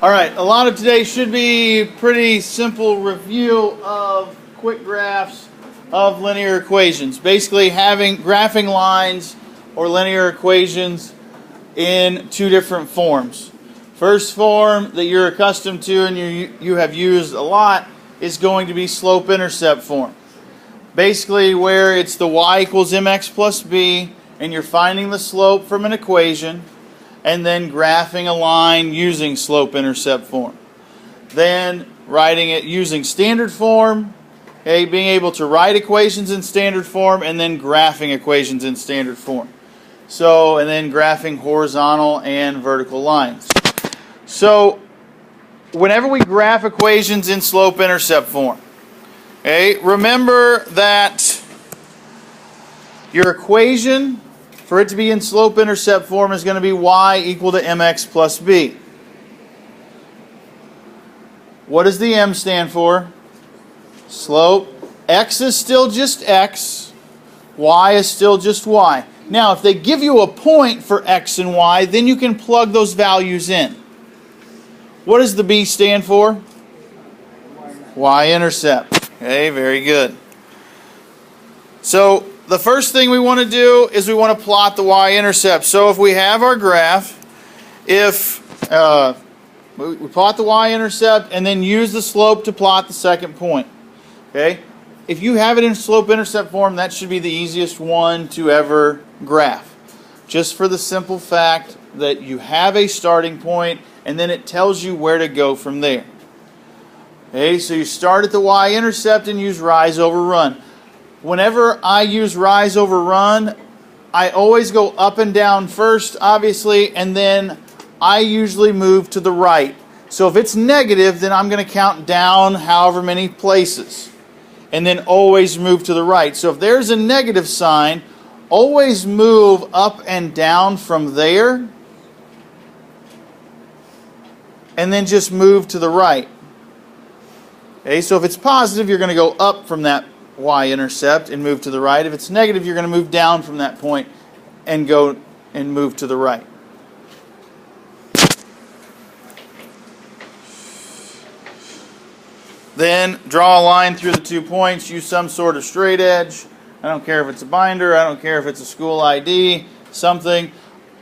All right, a lot of today should be pretty simple review of quick graphs of linear equations. Basically graphing lines or linear equations in two different forms. First form that you're accustomed to and you have used a lot is going to be slope-intercept form. Basically where it's the y equals mx plus b and you're finding the slope from an equation and then graphing a line using slope-intercept form. Then writing it using standard form, okay, being able to write equations in standard form and then graphing equations in standard form. And then graphing horizontal and vertical lines. So whenever we graph equations in slope-intercept form, okay, remember that your equation, for it to be in slope-intercept form, is going to be y equal to mx plus b. What does the m stand for? Slope. X is still just x. Y is still just y. Now, if they give you a point for x and y, then you can plug those values in. What does the b stand for? Y-intercept. Okay, very good. So the first thing we want to do is we want to plot the y-intercept. So if we have our graph, if we plot the y-intercept and then use the slope to plot the second point. Okay? If you have it in slope-intercept form, that should be the easiest one to ever graph. Just for the simple fact that you have a starting point and then it tells you where to go from there. Okay, so you start at the y-intercept and use rise over run. Whenever I use rise over run, I always go up and down first, obviously, and then I usually move to the right. So if it's negative, then I'm going to count down however many places, and then always move to the right. So if there's a negative sign, always move up and down from there, and then just move to the right. Okay, so if it's positive, you're going to go up from that y-intercept and move to the right. If it's negative, you're going to move down from that point and go and move to the right. Then draw a line through the 2 points. Use some sort of straight edge. I don't care if it's a binder. I don't care if it's a school ID, something.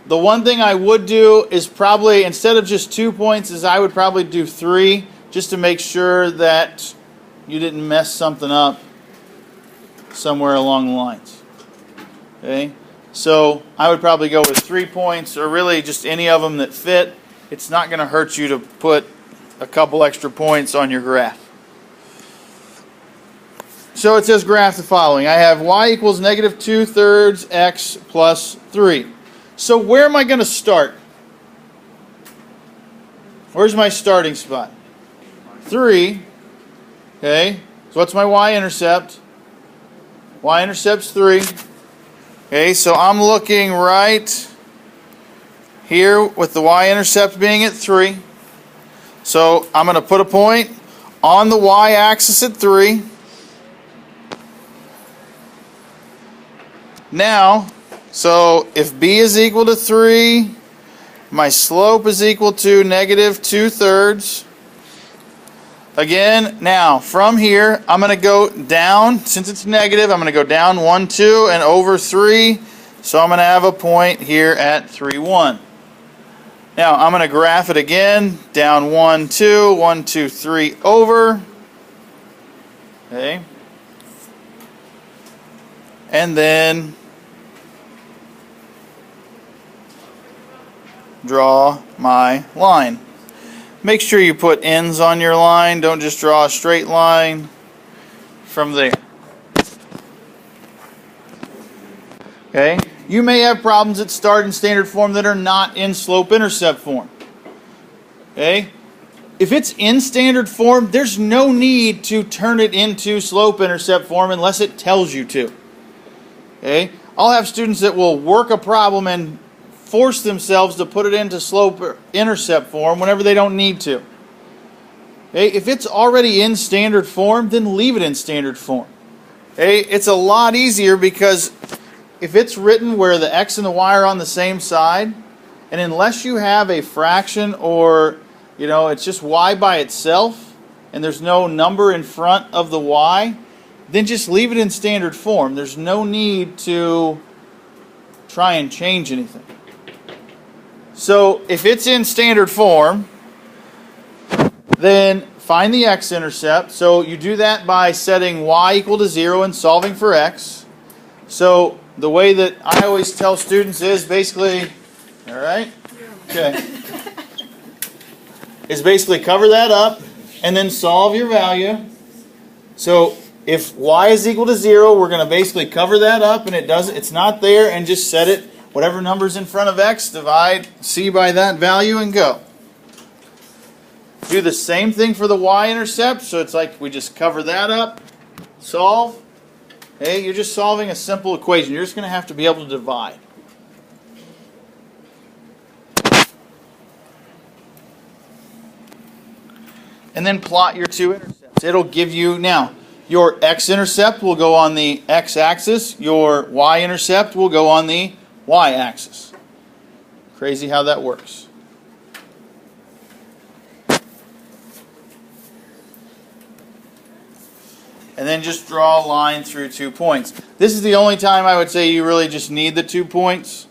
The one thing I would do is probably, instead of just 2 points, is I would probably do 3 just to make sure that you didn't mess something up somewhere along the lines. Okay, so I would probably go with 3 points, or really just any of them that fit. It's not going to hurt you to put a couple extra points on your graph. So it says graph the following. I have y equals negative 2/3 x plus 3. So where am I going to start? Where's my starting spot? 3. Okay, so what's my y-intercept? Y-intercept's 3. Okay, so I'm looking right here with the y-intercept being at 3. So I'm going to put a point on the y-axis at 3. Now, so if b is equal to 3, my slope is equal to negative 2/3. Again, now from here, I'm going to go down. Since it's negative, I'm going to go down 1, 2, and over 3. So I'm going to have a point here at 3, 1. Now I'm going to graph it again. Down 1, 2, 1, 2, 3, over. Okay. And then draw my line. Make sure you put ends on your line. Don't just draw a straight line from there. Okay? You may have problems that start in standard form that are not in slope-intercept form. Okay? If it's in standard form, there's no need to turn it into slope-intercept form unless it tells you to. Okay? I'll have students that will work a problem and force themselves to put it into slope-intercept form whenever they don't need to. Okay? If it's already in standard form, then leave it in standard form. Okay? It's a lot easier because if it's written where the x and the y are on the same side, and unless you have a fraction or it's just y by itself, and there's no number in front of the y, then just leave it in standard form. There's no need to try and change anything. So if it's in standard form, then find the x-intercept. So you do that by setting y equal to 0 and solving for x. So the way that I always tell students is basically, all right? Okay. Is basically cover that up and then solve your value. So if y is equal to 0, we're going to basically cover that up, and it's not there, and just set it, whatever number's in front of x, divide c by that value and go. Do the same thing for the y-intercept, so it's like we just cover that up, solve. Okay, you're just solving a simple equation. You're just going to have to be able to divide. And then plot your two intercepts. It'll give you, now, your x-intercept will go on the x-axis. Your y-intercept will go on the y-axis. Crazy how that works. And then just draw a line through 2 points. This is the only time I would say you really just need the 2 points.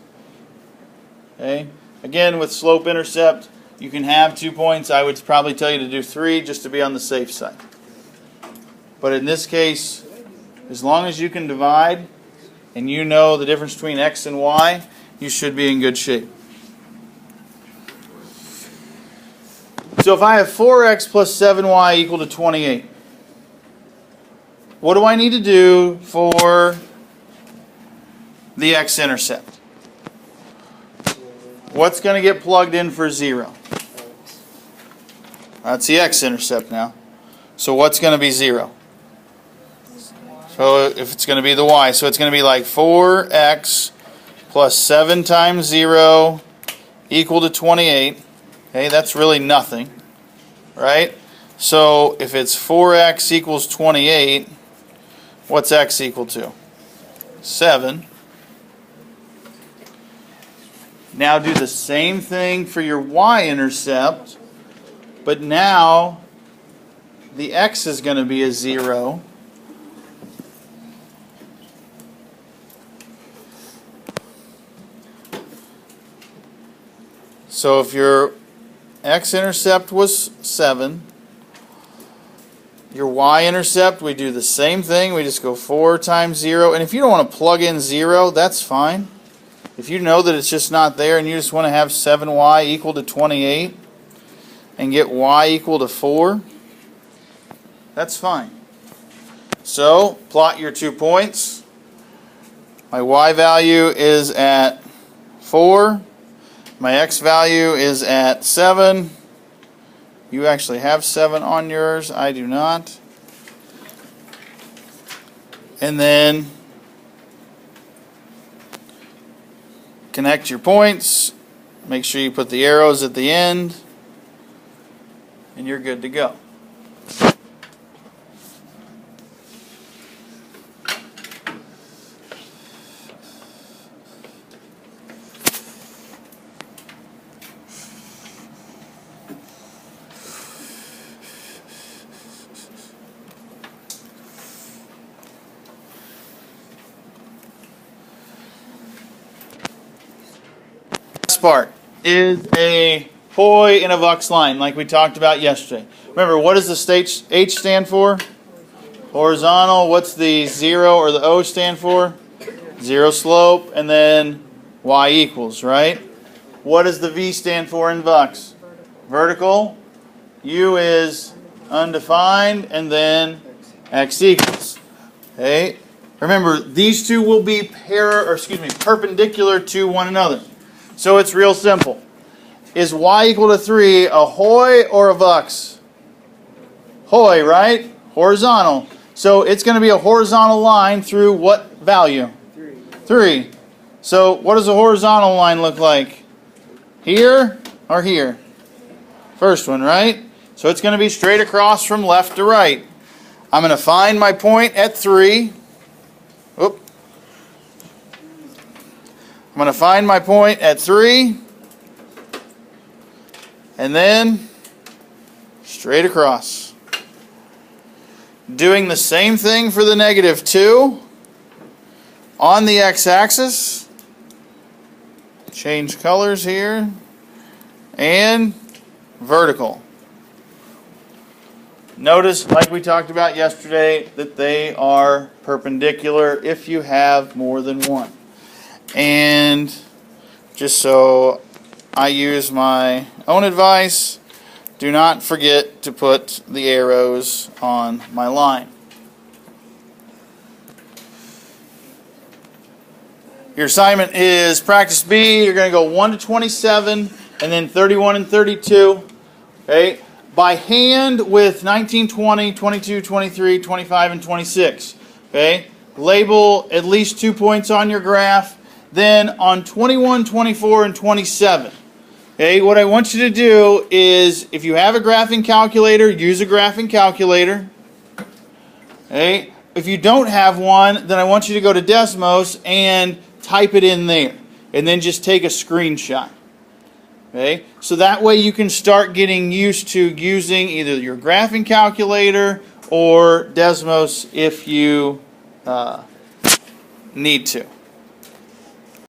Okay. Again, with slope-intercept, you can have 2 points. I would probably tell you to do 3 just to be on the safe side. But in this case, as long as you can divide and you know the difference between x and y, you should be in good shape. So if I have 4x plus 7y equal to 28, what do I need to do for the x-intercept? What's going to get plugged in for 0? That's the x-intercept now. So what's going to be 0? So if it's going to be the y, so it's going to be like 4x plus 7 times 0 equal to 28. Okay, that's really nothing, right? So if it's 4x equals 28, what's x equal to? 7. Now do the same thing for your y-intercept, but now the x is going to be a 0. So if your x-intercept was 7, your y-intercept, we do the same thing. We just go 4 times 0. And if you don't want to plug in 0, that's fine. If you know that it's just not there and you just want to have 7y equal to 28 and get y equal to 4, that's fine. So plot your 2 points. My y value is at 4. My x value is at 7. You actually have 7 on yours. I do not. And then connect your points. Make sure you put the arrows at the end. And you're good to go. Part is a poi and a Vux line like we talked about yesterday. Remember, what does the H stand for? Horizontal. What's the 0 or the O stand for? 0 slope, and then y equals, right? What does the V stand for in Vux? Vertical. U is undefined, and then x equals. Okay. Remember, these two will be perpendicular to one another. So it's real simple. Is y equal to 3 a hoi or a Vux? Hoi, right? Horizontal. So it's going to be a horizontal line through what value? 3. So what does a horizontal line look like? Here or here? First one, right? So it's going to be straight across from left to right. I'm going to find my point at 3. Oop. I'm going to find my point at 3, and then straight across. Doing the same thing for the -2 on the x-axis. Change colors here. And vertical. Notice, like we talked about yesterday, that they are perpendicular if you have more than one. And just so I use my own advice, do not forget to put the arrows on my line. Your assignment is practice B. You're going to go 1 to 27 and then 31 and 32. Okay? By hand with 19, 20, 22, 23, 25, and 26. Okay? Label at least 2 points on your graph. Then on 21, 24, and 27. Okay, what I want you to do is, if you have a graphing calculator, use a graphing calculator. Okay, if you don't have one, then I want you to go to Desmos and type it in there. And then just take a screenshot. Okay, so that way you can start getting used to using either your graphing calculator or Desmos if you need to.